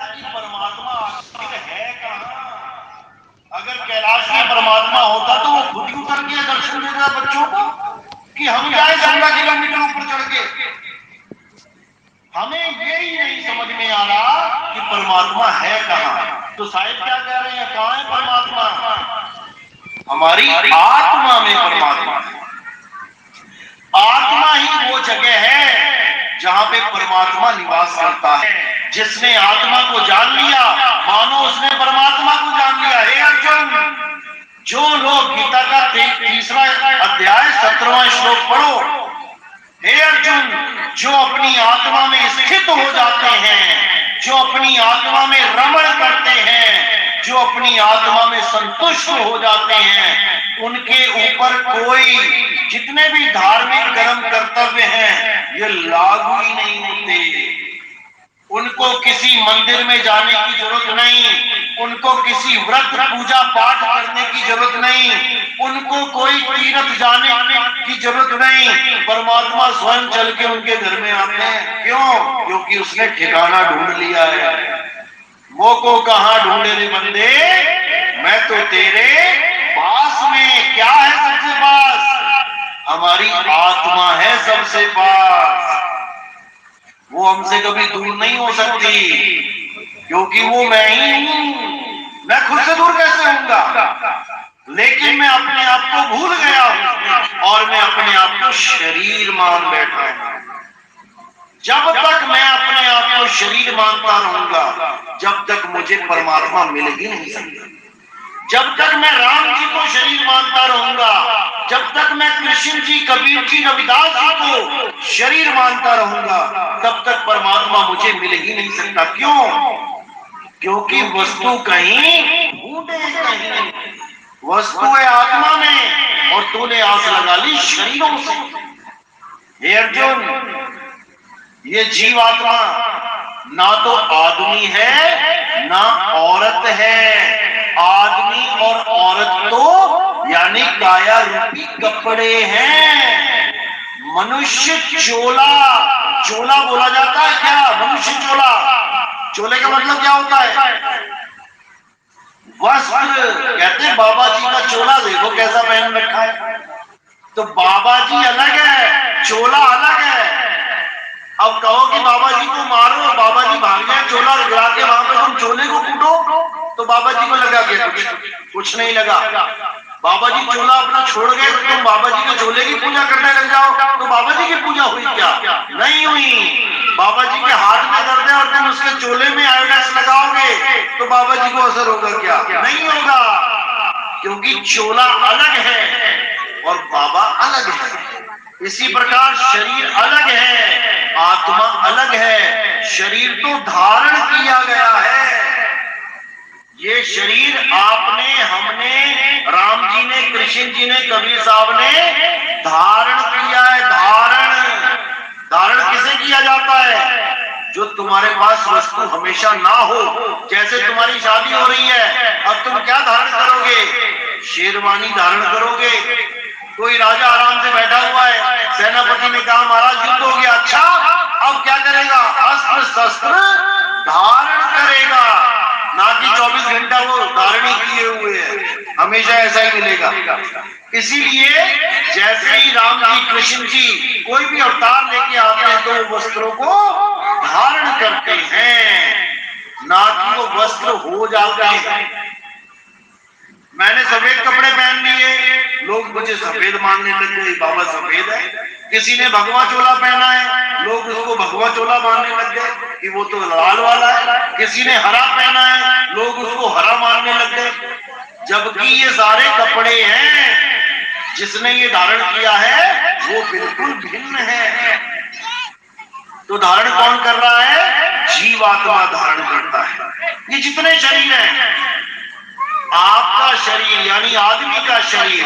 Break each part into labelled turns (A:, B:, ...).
A: कि परमात्मा आखिर है कहाँ। अगर कैलाश में परमात्मा होता तो वो खुद ही उतर के दर्शन देता बच्चों को कि हम जाए 16 किलोमीटर ऊपर चढ़ के। हमें यही नहीं समझ में आ रहा कि परमात्मा है कहाँ। तो साहिब क्या कह रहे हैं, कहाँ है परमात्मा? हमारी आत्मा में परमात्मा है। आत्मा ही वो जगह है जहां पे परमात्मा निवास करता है। जिसने आत्मा को जान लिया मानो उसने परमात्मा को जान लिया। हे अर्जुन, जो लोग गीता का 3रा अध्याय 17वां श्लोक पढ़ो। हे अर्जुन, जो अपनी आत्मा में स्थित हो जाते हैं, जो अपनी आत्मा में रमण करते हैं, जो अपनी आत्मा में संतुष्ट हो जाते हैं, उनके ऊपर कोई जितने भी धार्मिक कर्म कर्तव्य हैं ये लागू ही नहीं होते। उनको किसी मंदिर में जाने की जरूरत नहीं, उनको किसी व्रत पूजा पाठ करने की जरूरत नहीं, उनको कोई तीर्थ जाने की जरूरत नहीं। परमात्मा स्वयं चल के उनके घर में आते हैं। क्यों? क्योंकि उसने ठिकाना ढूंढ लिया है। मोको कहां ढूंढे रे बंदे, मैं तो तेरे पास में। क्या है सबसे पास? हमारी आत्मा है सबसे पास। वो हमसे कभी दूर नहीं हो सकती क्योंकि वो मैं ही हूं। मैं खुद से दूर कैसे होऊंगा? लेकिन मैं अपने आप को भूल गया हूं और मैं अपने आप को शरीर मान बैठा हूं। जब तक मैं अपने आप को शरीर मानता रहूंगा जब तक मुझे परमात्मा मिल ही नहीं सकता। जब तक मैं राम जी को शरीर मानता रहूंगा, जब तक मैं कृष्ण जी, कबीर जी, रविदास जी को शरीर मानता रहूंगा, तब तक परमात्मा मुझे मिल ही नहीं सकता। क्यों? क्योंकि वस्तु कहीं ढूंढे कहीं। वस्तु है आत्मा में और तूने आस लगा ली शरीरों से। हे अर्जुन, ये जीवात्मा ना तो आदमी है ना औरत है। आदमी और औरत तो यानी काया रूपी कपड़े हैं। मनुष्य चोला, चोला बोला जाता है क्या? मनुष्य चोला, चोले का मतलब क्या होता है? वस्त्र। कहते हैं बाबा जी का चोला देखो कैसा पहन रखा है। तो बाबा जी अलग है, चोला अलग है। अब कहो कि बाबा जी को मारो और बाबा जी भाग जाए, चोला गिरा के वहां पे तुम चोले को कूटो, तो बाबा जी को लगा क्या? कुछ नहीं लगा। बाबा जी चोला अपना छोड़ गए तो तुम बाबा जी के चोले की पूजा करने लग जाओ, तो बाबा जी की पूजा हुई क्या? नहीं हुई। बाबा जी के हाथ में दर्द है और तुम उसके चोले में आयोडेक्स लगाओगे तो बाबा जी को असर होगा क्या? नहीं होगा, क्योंकि चोला अलग है और बाबा अलग है। इसी प्रकार शरीर अलग है, आत्मा अलग है। शरीर तो धारण किया गया है। ये शरीर आपने, हमने, राम जी ने, कृष्ण जी ने, कबीर साहब ने धारण किया है। धारण किसे किया जाता है? जो तुम्हारे पास वस्तु हमेशा ना हो। जैसे तुम्हारी शादी हो रही है, अब तुम क्या धारण करोगे? शेरवानी धारण करोगे। कोई राजा आराम से बैठा हुआ है, सेनापति ने कहा महाराज युद्ध हो गया। अच्छा, अब क्या करेगा? अस्त्र शस्त्र धारण करेगा, ना कि 24 घंटा वो धारण किए हुए है। हमेशा ऐसा ही मिलेगा। इसीलिए जैसे ही राम जी, कृष्ण जी कोई भी अवतार लेके आते हैं तो वस्त्रों को धारण करते हैं, ना कि वो वस्त्र हो जाते हैं। मैंने सफेद कपड़े पहन लिए, लोग मुझे सफेद मानने लग गए, बाबा सफेद है। किसी ने भगवा चोला पहना है, लोग उसको भगवा चोला मानने लग गए कि वो तो लाल वाला है। किसी ने हरा पहना है, लोग उसको हरा मानने लग गए, जबकि ये सारे कपड़े हैं। जिसने ये धारण किया है वो बिल्कुल भिन्न है। तो धारण कौन कर रहा है? जीवात्मा धारण करता है। ये जितने शरीर हैं, आपका शरीर यानी आदमी का शरीर,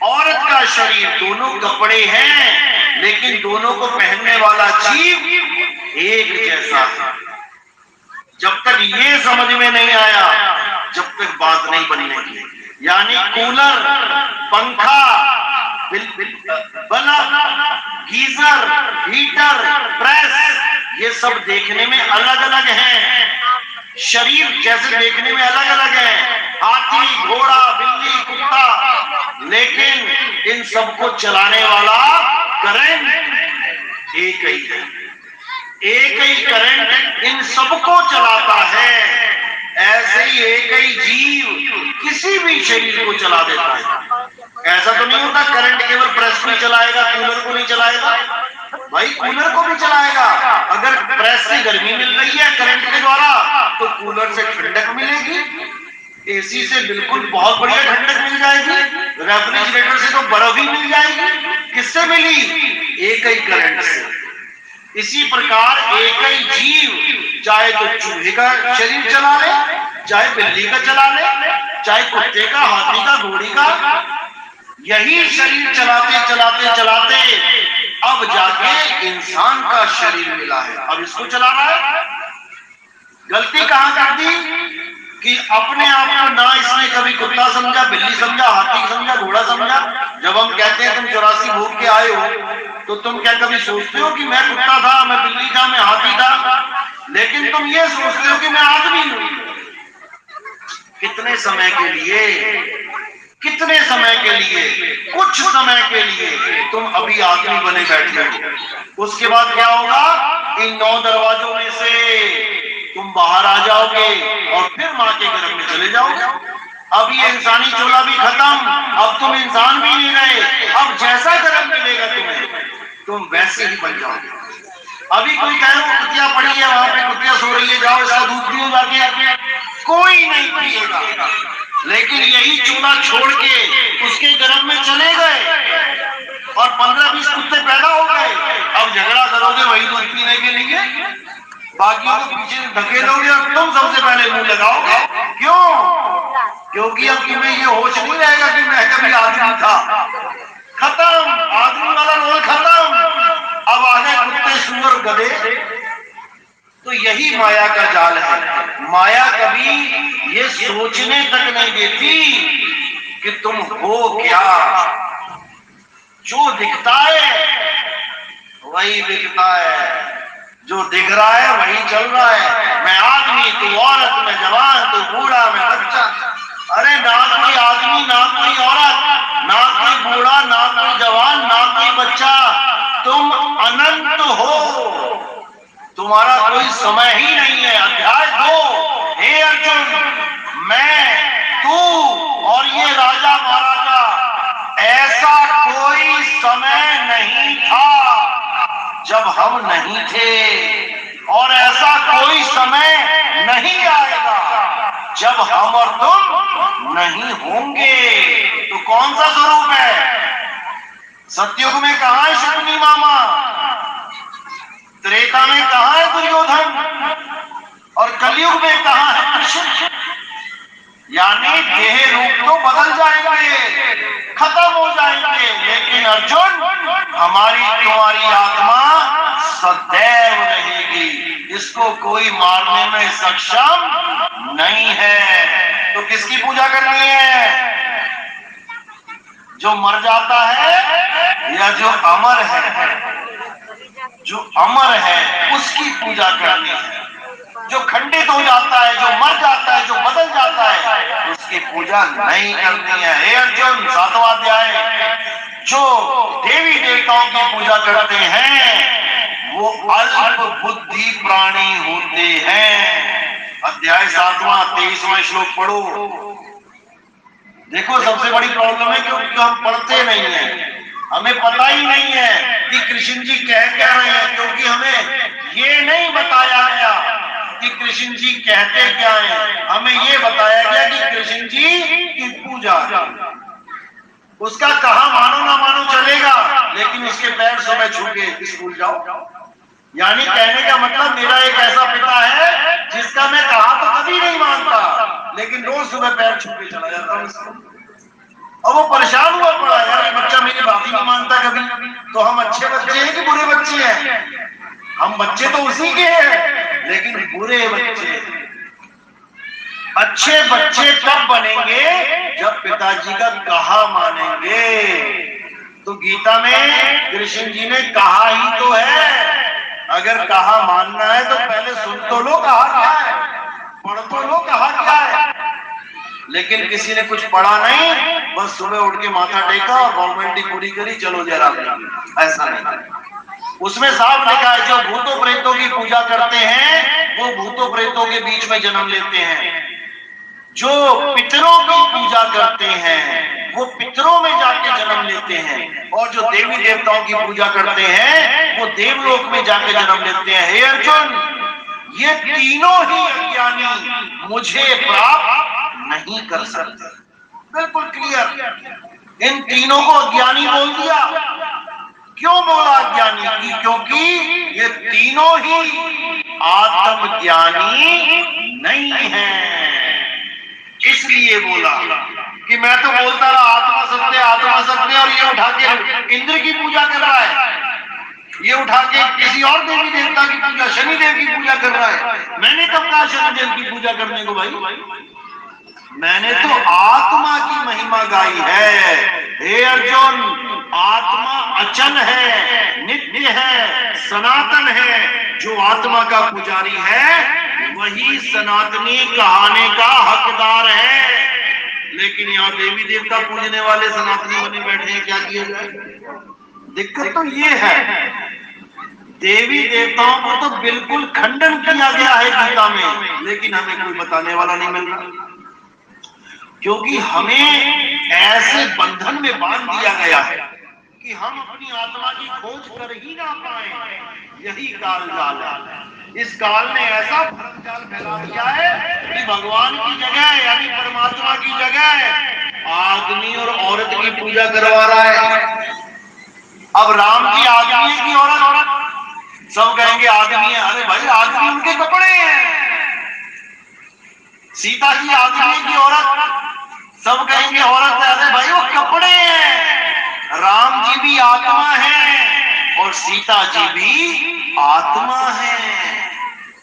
A: औरत का शरीर, दोनों कपड़े हैं, लेकिन दोनों को पहनने वाला जीव एक जैसा है। जब तक ये समझ में नहीं आया, जब तक बात नहीं बनने। यानी कूलर, पंखा, बल्ब, गीजर, हीटर, प्रेस, ये सब देखने में अलग अलग हैं, शरीर जैसे देखने में अलग अलग है, हाथी, घोड़ा, बिल्ली, कुत्ता, लेकिन इन सबको चलाने वाला करंट एक ही है। एक ही करंट इन सबको चलाता है। ऐसे ही एक ही जीव किसी भी शरीर को चला देता है। ऐसा तो नहीं होता करंट केवल प्रेस को ही चलाएगा, कूलर को नहीं चलाएगा। भाई कूलर को भी चलाएगा। अगर प्रेस से गर्मी मिल रही है करंट के द्वारा तो कूलर से ठंडक मिलेगी, एसी से बिल्कुल बहुत बढ़िया ठंडक मिल जाएगी, रेफ्रिजरेटर से तो बर्फ ही मिल जाएगी। किससे मिली? एक ही करंट से। इसी प्रकार एक ही जीव चाहे तो चूहे का शरीर चला ले, चाहे बिल्ली का चला ले, चाहे कुत्ते का, हाथी का, घोड़ी का, यही शरीर चलाते चलाते चलाते अब जाके इंसान का शरीर मिला है। अब इसको चला रहा है। गलती कहां कर दी कि अपने आप को ना इसने कभी कुत्ता समझा, बिल्ली समझा, हाथी समझा, घोड़ा समझा। जब हम कहते हैं तुम 84 भोग के आए हो तो तुम क्या कभी सोचते हो कि मैं कुत्ता था, मैं बिल्ली था, मैं हाथी था? लेकिन तुम ये सोचते हो कि मैं आदमी हूं। कितने समय के लिए, कितने समय के लिए, कुछ समय के लिए तुम अभी आदमी बने बैठे हो। उसके बाद क्या होगा? इन 9 दरवाजों में से तुम बाहर आ जाओगे और फिर मां के गर्भ में चले जाओगे। अब ये इंसानी चोला भी खत्म, अब तुम इंसान भी नहीं रहे। अब जैसा गर्भ मिलेगा तुम्हें तुम वैसे ही बन जाओगे। अभी कोई कहे वो कुतिया पड़ी है, वहां पे कुतिया सो रही है, जाओ इसका दूध पियो जाके, कोई नहीं पिएगा। लेकिन यही चूल्हा छोड़ के उसके गर्भ में चले गए और 15-20 कुत्ते पैदा हो गए। अब झगड़ा करोगे वही दूध पीने के लिए, बाकियों को पीछे धकेलोगे और तुम सबसे पहले मुंह लगाओगे। क्यों? क्योंकि अब तुम्हें ये होश नहीं रहेगा कि मैं कभी आदमी था। खत्म, आदमी वाला रोल खत्म। अब आ गए कुत्ते, सुअर, गधे। तो यही माया का जाल है। माया कभी ये सोचने तक नहीं देती कि तुम हो क्या। जो दिखता है वही दिखता है, जो दिख रहा है वही चल रहा है। मैं आदमी, तू औरत, मैं जवान, तू बूढ़ा, मैं बच्चा। अरे ना कोई आदमी, ना कोई औरत, ना कोई बूढ़ा, ना कोई जवान, ना कोई बच्चा। तुम अनंत हो, तुम्हारा कोई समय ही नहीं है। अध्याय 2, हे अर्जुन, मैं, तू और ये राजा महाराजा, ऐसा कोई समय नहीं था जब हम नहीं थे, और ऐसा कोई समय नहीं आएगा जब हम और तुम नहीं होंगे। तो कौन सा स्वरूप है? सतयुग में कहां है शकुनी मामा, त्रेता में कहां है दुर्योधन, और कलयुग में कहां है कृष्ण। यानी देह रूप तो बदल जाएंगे, खत्म हो जाएंगे, लेकिन अर्जुन हमारी तुम्हारी आत्मा सदैव रहेगी। इसको कोई मारने में सक्षम नहीं है। तो किसकी पूजा करनी है? जो मर जाता है या जो अमर है? जो अमर है उसकी पूजा करनी है। जो खंडित हो जाता है, जो मर जाता है, जो बदल जाता है, उसकी पूजा नहीं करनी है। हे अर्जुन, 7वां अध्याय, जो देवी देवताओं की पूजा करते हैं वो अल्प बुद्धि प्राणी होते हैं। अध्याय 7वां 23वां श्लोक पढ़ो। देखो सबसे बड़ी प्रॉब्लम है क्योंकि हम पढ़ते नहीं है, हमें पता ही नहीं है कि कृष्ण जी कह क्या रहे हैं, क्योंकि हमें ये नहीं बताया गया कि कृष्ण जी कहते क्या हैं। हमें ये बताया गया कि कृष्ण जी की पूजा, उसका कहा मानो ना मानो चलेगा, लेकिन उसके पैर सुबह छू के स्कूल जाओ। यानी कहने का मतलब मेरा एक ऐसा पिता है जिसका मैं कहा तो कभी नहीं मानता, लेकिन रोज सुबह पैर छू के चला जाता हूँ। और वो परेशान हुआ पड़ा, यार बच्चा मेरी बात ही नहीं मानता कभी। तो हम अच्छे बच्चे हैं कि बुरे बच्चे हैं? हम बच्चे तो उसी के हैं, लेकिन बुरे बच्चे। अच्छे बच्चे कब बनेंगे? जब पिताजी का कहा मानेंगे। तो गीता में कृष्ण जी ने कहा ही तो है, अगर कहा मानना है तो पहले सुन तो लो कहा क्या है। पढ़ तो लो कहा क्या है। लेकिन किसी ने कुछ पढ़ा नहीं, बस सुबह उठ के माथा टेका और फॉर्मेलिटी पूरी करी, चलो जरा। ऐसा नहीं, उसमें साफ लिखा है जो भूतों प्रेतों की पूजा करते हैं वो भूतों प्रेतों के बीच में जन्म लेते हैं, जो पितरों की पूजा करते हैं वो पितरों में जाके जन्म लेते हैं, और जो देवी देवताओं की पूजा करते हैं वो देवलोक में जाके जन्म लेते हैं। हे अर्जुन, ये तीनों ही अज्ञानी मुझे प्राप्त नहीं कर सकते। बिल्कुल क्लियर, इन तीनों को अज्ञानी बोल दिया। क्यों बोला अज्ञानी की? क्योंकि ये तीनों ही आत्मज्ञानी नहीं है। इसलिए बोला कि मैं तो बोलता रहा आत्मा सत्य, और ये उठा के इंद्र की पूजा कर रहा है, ये उठा के किसी और देवी देवता की पूजा, शनिदेव की पूजा कर रहा है। मैंने कब कहा शनिदेव की पूजा करने को भाई? मैंने तो आत्मा की महिमा गाई है। हे अर्जुन, आत्मा अचल है, नित्य है, सनातन है। जो आत्मा का पुजारी है वही सनातनी कहाने का हकदार है। लेकिन यहाँ देवी देवता पूजने वाले सनातनी बने बैठे हैं, क्या किया जाए? दिक्कत तो ये है, देवी देवताओं को तो बिल्कुल खंडन किया गया है गीता में, लेकिन हमें कोई बताने वाला नहीं मिल रहा, क्योंकि हमें ऐसे बंधन में बांध दिया गया है कि हम अपनी आत्मा की खोज कर ही ना पाए। यही काल जाल है। इस काल ने ऐसा भ्रम जाल फैला दिया है कि भगवान की जगह यानी परमात्मा की जगह आदमी और औरत की पूजा करवा रहा है। अब राम जी आदमी है कि औरत? सब कहेंगे आदमी है। अरे भाई, आदमी उनके कपड़े हैं। सीता जी आदमी है कि औरत? सब कहेंगे औरत है। अरे भाई, वो कपड़े हैं। राम जी भी आत्मा है और सीता जी भी आत्मा है।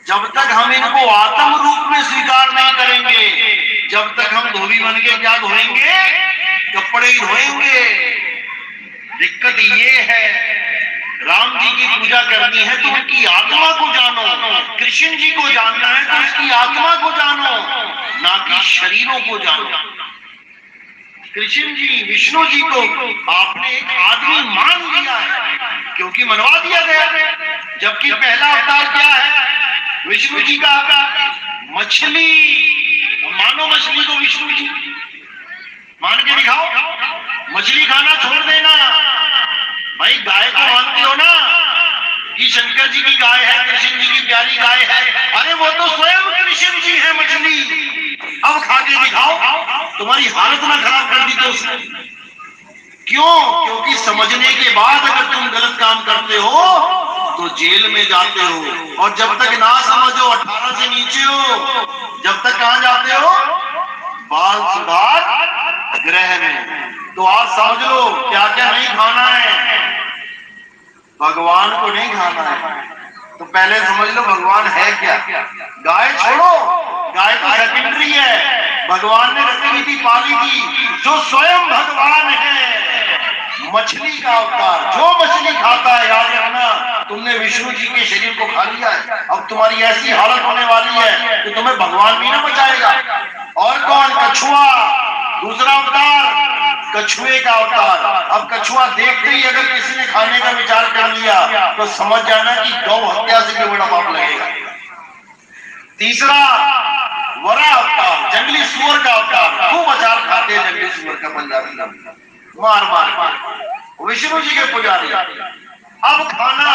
A: जब तक हम इनको आत्म रूप में स्वीकार नहीं करेंगे, जब तक हम धोबी बन के क्या धोएंगे? कपड़े ही धोएंगे। दिक्कत ये है, राम जी की पूजा करनी है तो उनकी आत्मा को जानो, कृष्ण जी को जानना है तो उसकी आत्मा को जानो, ना कि शरीरों को जानो। कृष्ण जी, विष्णु जी को आपने एक आदमी मान लिया है क्योंकि मनवा दिया गया, जबकि पहला अवतार क्या है विष्णु जी का? मछली। मानो मछली को विष्णु जी, मान के दिखाओ। मछली खाना छोड़ देना। भाई, गाय को मानते हो ना कि शंकर जी की गाय है, कृष्ण जी की प्यारी गाय है? अरे वो तो स्वयं कृष्ण जी है मछली। अब खा के दिखाओ, तुम्हारी हालत ना खराब कर दी तो उसने। क्यों? क्योंकि समझने के बाद अगर तुम गलत काम करते हो तो जेल में जाते हो, और जब तक ना समझो 18 से नीचे हो, जब तक कहां जाते हो? बाल सुधार गृह में। तो आज समझ लो क्या क्या नहीं खाना है। भगवान को नहीं खाना है तो पहले समझ लो भगवान है क्या। गाय छोड़ो, गाय तो सेकेंडरी है। भगवान ने रखी थी, पाली थी, जो स्वयं भगवान है। मछली का अवतार, जो मछली खाता है, याद रखना तुमने विष्णु जी के शरीर को खा लिया है। अब तुम्हारी ऐसी हालत होने वाली है कि तुम्हें भगवान भी ना बचाएगा। और कौन? कछुआ, दूसरा अवतार, कछुए का अवतार। अब कछुआ देखते ही अगर किसी ने खाने का विचार कर लिया तो समझ जाना कि गौ हत्या से भी बड़ा पाप लगेगा। तीसरा वरा अवतार, जंगली सुअर का अवतार। खूब अचार खाते हैं जंगली सुअर का, पंजाबी का, मार मार मार। विष्णु जी के पुजारी। अब खाना,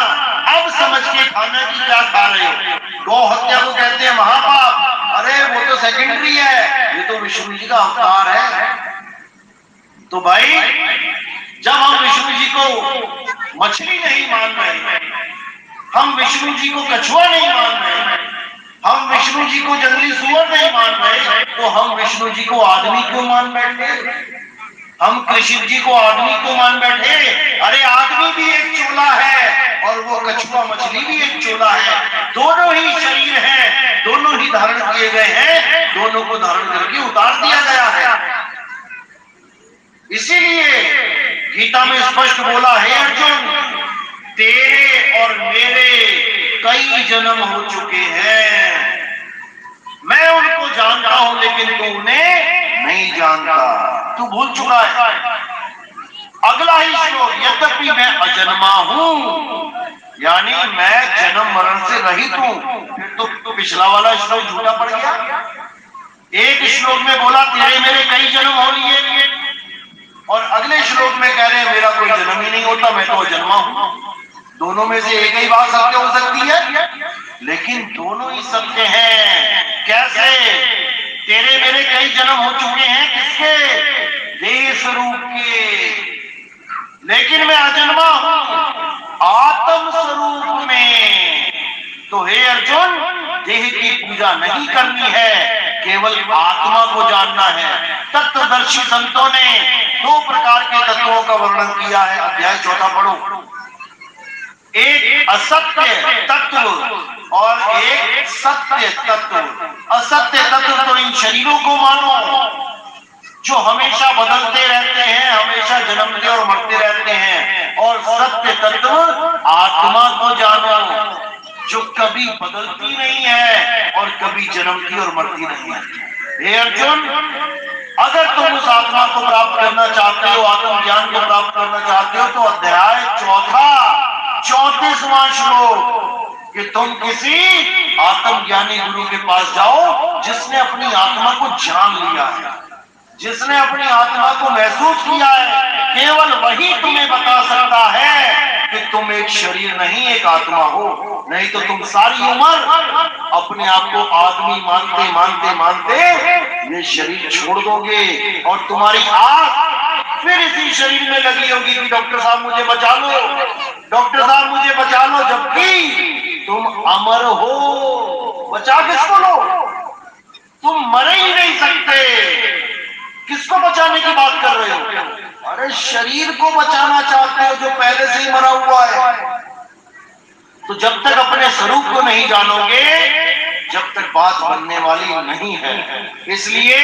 A: अब समझ के खाना की क्या खा रहे हो? गौ हत्या को कहते हैं महापाप। अरे वो तो सेकेंडरी है, ये तो विष्णु जी का अवतार है। तो भाई, जब हम विष्णु जी को मछली नहीं मान रहे, हम विष्णु जी को कछुआ नहीं मान रहे, हम विष्णु जी को जंगली सुअर नहीं मान रहे, तो हम विष्णु जी को आदमी क्यों मान बैठे? हम कृष्ण जी को आदमी क्यों मान बैठे? अरे आदमी भी एक चोला है और वो कछुआ मछली भी एक चोला है। दोनों ही शरीर हैं, दोनों ही धारण किए गए हैं, दोनों को धारण करके उतार दिया गया है। इसीलिए गीता में स्पष्ट बोला है अर्जुन, तेरे और मेरे कई जन्म हो चुके हैं। मैं उनको जानता हूं लेकिन तू उन्हें नहीं जानता, तू भूल चुका है। अगला ही श्लोक, यद्यपि मैं अजन्मा हूं, यानी मैं जन्म मरण से रहित हूं। फिर तो पिछला वाला श्लोक झूठा पड़ गया। एक श्लोक में बोला तेरे मेरे कई जन्म हो लिए, और अगले श्लोक में कह रहे हैं मेरा कोई जन्म ही नहीं होता, मैं तो अजन्मा हूं। दोनों में से एक ही बात सत्य हो सकती है, लेकिन दोनों ही सत्य हैं। कैसे? तेरे मेरे कई जन्म हो चुके हैं, किसके? देह स्वरूप के, लेकिन मैं अजन्मा हूं आत्म स्वरूप में। तो हे अर्जुन, देह की पूजा नहीं करनी है, केवल आत्मा को जानना है। तत्वदर्शी संतों ने 2 प्रकार के तत्वों का वर्णन किया है। अध्याय 4 पढ़ो। एक असत्य तत्व और एक सत्य तत्व। असत्य तत्व तो इन शरीरों को मानो जो हमेशा बदलते रहते हैं, हमेशा जन्मते और मरते रहते हैं, और सत्य तत्व आत्मा को जानो जो कभी बदलती नहीं है और कभी जन्मती और मरती नहीं है। हे अर्जुन, अगर तुम उस आत्मा को प्राप्त करना चाहते हो, आत्म ज्ञान को प्राप्त करना चाहते हो, तो अध्याय 4 34वां श्लोक कि तुम किसी आत्मज्ञानी गुरु के पास जाओ जिसने अपनी आत्मा को जान लिया है, जिसने अपनी आत्मा को महसूस किया है। केवल वही तुम्हें बता सकता है कि तुम एक शरीर नहीं एक आत्मा हो, नहीं तो तुम सारी उम्र अपने आप को आदमी मानते मानते मानते ये शरीर छोड़ दोगे, और तुम्हारी आंख फिर इसी शरीर में लगी होगी कि डॉक्टर साहब मुझे बचा लो, डॉक्टर साहब मुझे बचा लो, जबकि तुम अमर हो। बचा किसको लो? तुम मरे ही नहीं सकते। किसको बचाने की बात कर रहे हो? अरे शरीर को बचाना चाहते हो जो पहले से ही मरा हुआ है। तो जब तक अपने स्वरूप को नहीं जानोगे, जब तक बात बनने वाली नहीं है। इसलिए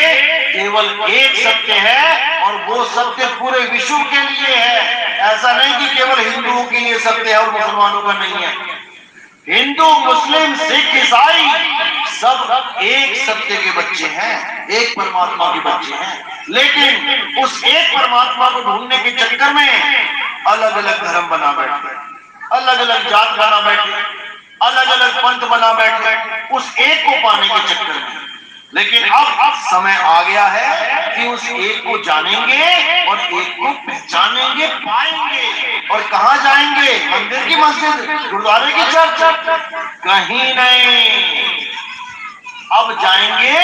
A: केवल एक सत्य है, और वो सत्य पूरे विश्व के लिए है। ऐसा नहीं कि केवल हिंदुओं के लिए सत्य है और मुसलमानों का नहीं है। हिंदू, मुस्लिम, सिख, ईसाई सब एक सत्य के बच्चे हैं, एक परमात्मा के बच्चे हैं, लेकिन उस एक परमात्मा को ढूंढने के चक्कर में अलग अलग धर्म बना बैठे, अलग अलग जात बना बैठे, अलग अलग पंथ बना बैठे, उस एक को पाने के चक्कर में। लेकिन अब समय आ गया है कि उस एक को जानेंगे और एक को पहचानेंगे, पाएंगे। और कहां जाएंगे? मंदिर की मस्जिद, गुरुद्वारे की चर्च? कहीं नहीं। अब जाएंगे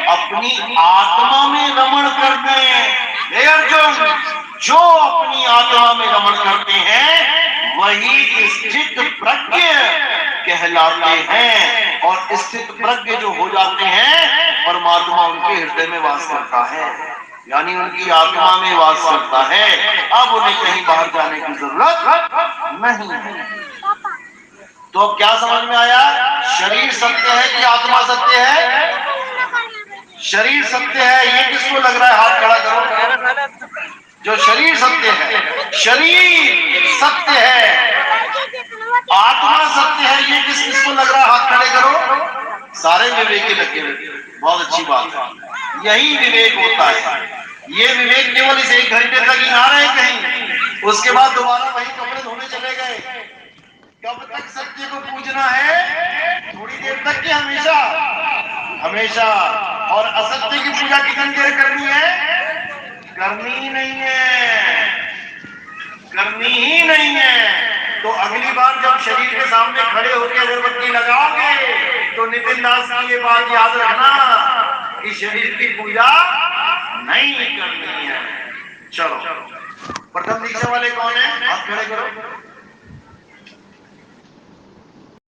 A: अपनी आत्मा में रमण करने। हे अर्जुन, जो अपनी आत्मा में रमण करते हैं वही स्थित प्रज्ञ कहलाते हैं, और स्थित प्रज्ञ जो हो जाते हैं परमात्मा उनके हृदय में वास करता है, यानी उनकी आत्मा में वास करता है। अब उन्हें कहीं बाहर जाने की जरूरत नहीं है। तो अब क्या समझ में आया? शरीर सत्य है कि आत्मा सत्य है? शरीर सत्य है, ये किसको लग रहा है? हाथ खड़ा करो। जो शरीर सत्य है, शरीर सत्य है, आत्मा सत्य है, ये किसको लग रहा है? हाथ खड़े करो। सारे विवेकी लगे हुए। बहुत अच्छी बात है, यही विवेक होता है। ये विवेक केवल इस 1 घंटे तक ही ना रहे कहीं, उसके बाद दोबारा वही कपड़े धोने चले गए। कब तक सत्य को पूजना है? थोड़ी देर तक कि हमेशा? हमेशा। और असत्य की पूजा कितनी देर करनी है? करनी ही नहीं है, करनी ही नहीं है। तो अगली बार जब शरीर के सामने खड़े होकर अगरबत्ती लगाओगे तो नितिन दास की ये बात याद रखना कि शरीर की पूजा नहीं करनी है। चलो, प्रथम दीक्षा वाले कौन है? हाथ खड़े करो।